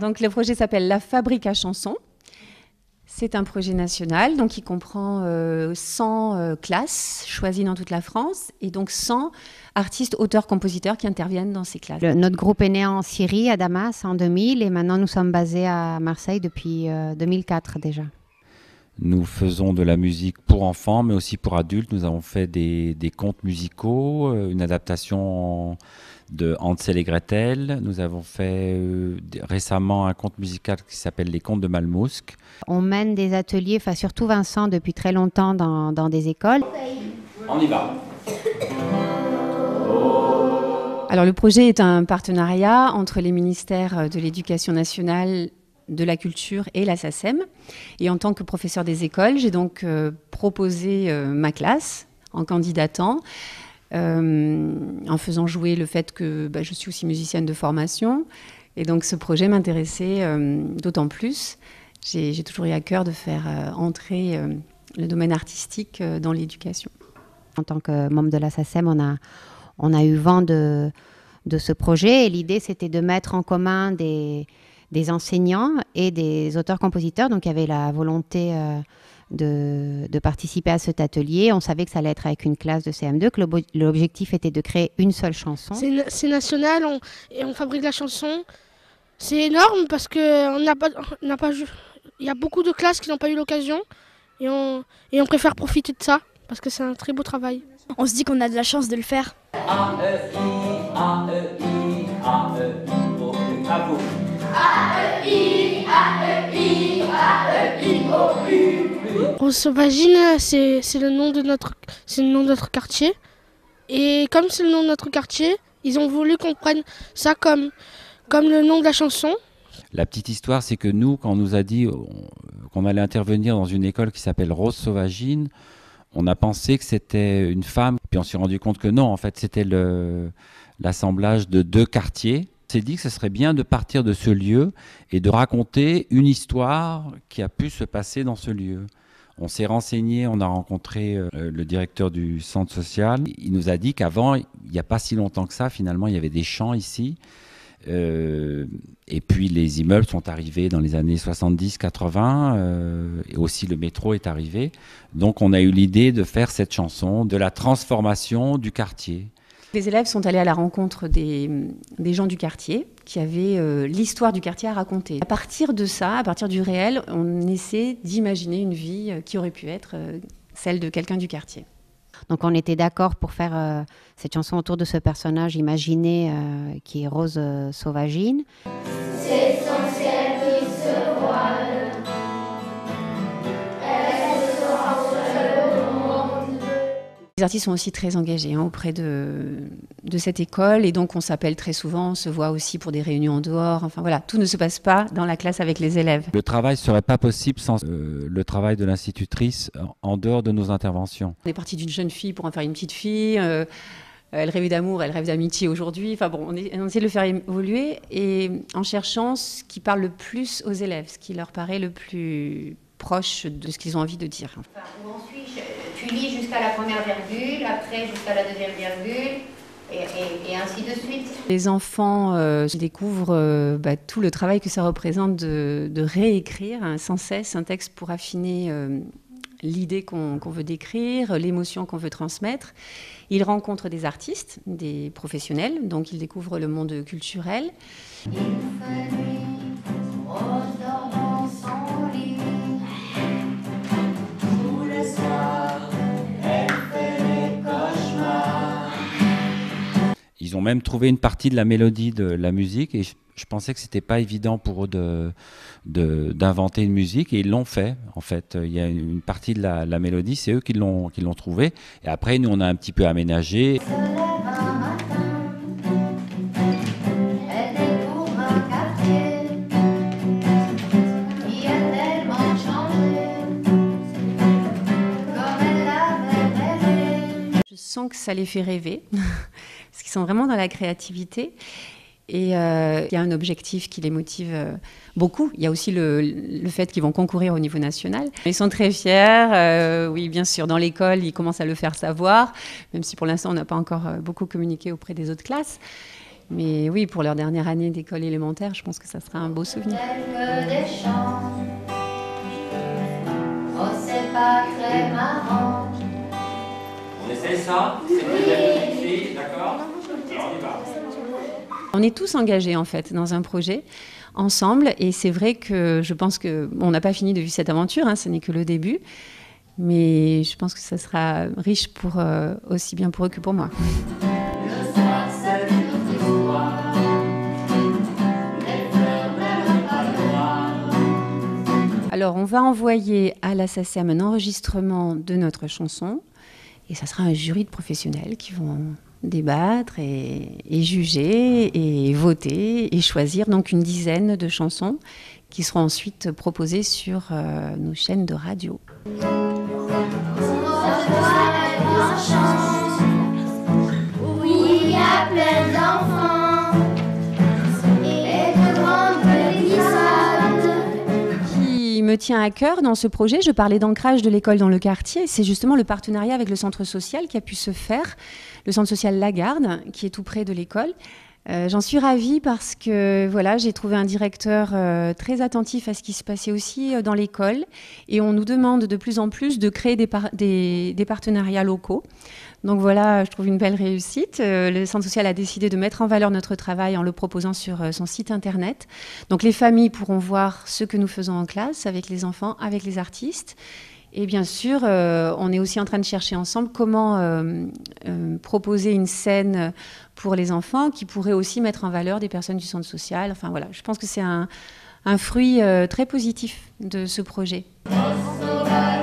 Donc le projet s'appelle La Fabrique à chansons. C'est un projet national, donc qui comprend 100 classes choisies dans toute la France et donc 100 artistes, auteurs, compositeurs qui interviennent dans ces classes. Notre groupe est né en Syrie, à Damas, en 2000 et maintenant nous sommes basés à Marseille depuis 2004 déjà. Nous faisons de la musique pour enfants, mais aussi pour adultes. Nous avons fait des contes musicaux, une adaptation de Hansel et Gretel. Nous avons fait récemment un conte musical qui s'appelle Les Contes de Malmousque. On mène des ateliers, enfin surtout Vincent, depuis très longtemps dans des écoles. On y va. Alors le projet est un partenariat entre les ministères de l'Éducation nationale, de la culture et la SACEM. Et en tant que professeur des écoles, j'ai donc proposé ma classe en candidatant, en faisant jouer le fait que je suis aussi musicienne de formation. Et donc ce projet m'intéressait d'autant plus. J'ai toujours eu à cœur de faire entrer le domaine artistique dans l'éducation. En tant que membre de la SACEM, on a eu vent de ce projet et l'idée c'était de mettre en commun des enseignants et des auteurs-compositeurs. Donc il y avait la volonté de participer à cet atelier. On savait que ça allait être avec une classe de CM2, que l'objectif était de créer une seule chanson. C'est national et on fabrique la chanson. C'est énorme parce qu'il y a beaucoup de classes qui n'ont pas eu l'occasion et on préfère profiter de ça parce que c'est un très beau travail. On se dit qu'on a de la chance de le faire. A-E-I, A-E-I, A-E-I, bravo. A-E-I, A-E-I, A-E-I-O-U. Rose Sauvagine, c'est le nom de notre quartier. Et comme c'est le nom de notre quartier, ils ont voulu qu'on prenne ça comme le nom de la chanson. La petite histoire, c'est que nous, quand on nous a dit qu'on allait intervenir dans une école qui s'appelle Rose Sauvagine, on a pensé que c'était une femme. Puis on s'est rendu compte que non, en fait, c'était l'assemblage de deux quartiers. On s'est dit que ce serait bien de partir de ce lieu et de raconter une histoire qui a pu se passer dans ce lieu. On s'est renseigné, on a rencontré le directeur du centre social. Il nous a dit qu'avant, il n'y a pas si longtemps que ça, finalement, il y avait des champs ici. Et puis les immeubles sont arrivés dans les années 70-80 et aussi le métro est arrivé. Donc on a eu l'idée de faire cette chanson, de la transformation du quartier. Les élèves sont allés à la rencontre des gens du quartier qui avaient l'histoire du quartier à raconter. À partir de ça, à partir du réel, on essaie d'imaginer une vie qui aurait pu être celle de quelqu'un du quartier. Donc on était d'accord pour faire cette chanson autour de ce personnage imaginé qui est Rose Sauvagine. C'est son ciel qui se voile. Elle sera seule au monde. Les artistes sont aussi très engagés auprès de cette école et donc on s'appelle très souvent, on se voit aussi pour des réunions en dehors. Enfin voilà, tout ne se passe pas dans la classe avec les élèves. Le travail ne serait pas possible sans le travail de l'institutrice en dehors de nos interventions. On est parti d'une jeune fille pour en faire une petite fille. Elle rêvait d'amour, elle rêve d'amitié aujourd'hui. Enfin bon, on essaie de le faire évoluer et en cherchant ce qui parle le plus aux élèves, ce qui leur paraît le plus proche de ce qu'ils ont envie de dire. Enfin, où en suis-je ? Tu lis jusqu'à la première virgule, après jusqu'à la deuxième virgule, et ainsi de suite. Les enfants découvrent tout le travail que ça représente de réécrire sans cesse un texte pour affiner l'idée qu'on veut décrire, l'émotion qu'on veut transmettre. Ils rencontrent des artistes, des professionnels, donc ils découvrent le monde culturel. Ils ont même trouvé une partie de la mélodie de la musique et je pensais que c'était pas évident pour eux d'inventer une musique et ils l'ont fait en fait. Il y a une partie de la mélodie, c'est eux qui l'ont trouvée et après nous on a un petit peu aménagé. Je sens que ça les fait rêver, parce qu'ils sont vraiment dans la créativité. Et il y a un objectif qui les motive beaucoup. Il y a aussi le fait qu'ils vont concourir au niveau national. Ils sont très fiers. Oui, bien sûr, dans l'école, ils commencent à le faire savoir, même si pour l'instant, on n'a pas encore beaucoup communiqué auprès des autres classes. Mais oui, pour leur dernière année d'école élémentaire, je pense que ça sera un beau souvenir. Que des chants. Oh, c'est pas très marrant. On essaie ça? C'est une fille, d'accord? Alors on y va. On est tous engagés en fait dans un projet ensemble et c'est vrai que je pense qu'on n'a pas fini de vivre cette aventure, hein, ce n'est que le début, mais je pense que ça sera riche pour, aussi bien pour eux que pour moi. Le soir, c'est le petit soir. Les fleurs n'aiment pas le noir. Alors on va envoyer à la SACEM un enregistrement de notre chanson et ça sera un jury de professionnels qui vont débattre et juger et voter et choisir donc une dizaine de chansons qui seront ensuite proposées sur nos chaînes de radio. Où il y a plein d'enfants et de grandes glissades. Qui me tient à cœur dans ce projet, je parlais d'ancrage de l'école dans le quartier, c'est justement le partenariat avec le centre social qui a pu se faire, le centre social Lagarde, qui est tout près de l'école. J'en suis ravie parce que voilà, j'ai trouvé un directeur très attentif à ce qui se passait aussi dans l'école et on nous demande de plus en plus de créer des partenariats locaux. Donc voilà, je trouve une belle réussite. Le centre social a décidé de mettre en valeur notre travail en le proposant sur son site internet. Donc les familles pourront voir ce que nous faisons en classe avec les enfants, avec les artistes. Et bien sûr, on est aussi en train de chercher ensemble comment proposer une scène pour les enfants qui pourrait aussi mettre en valeur des personnes du centre social. Enfin voilà, je pense que c'est un fruit très positif de ce projet. Oh, sauvage.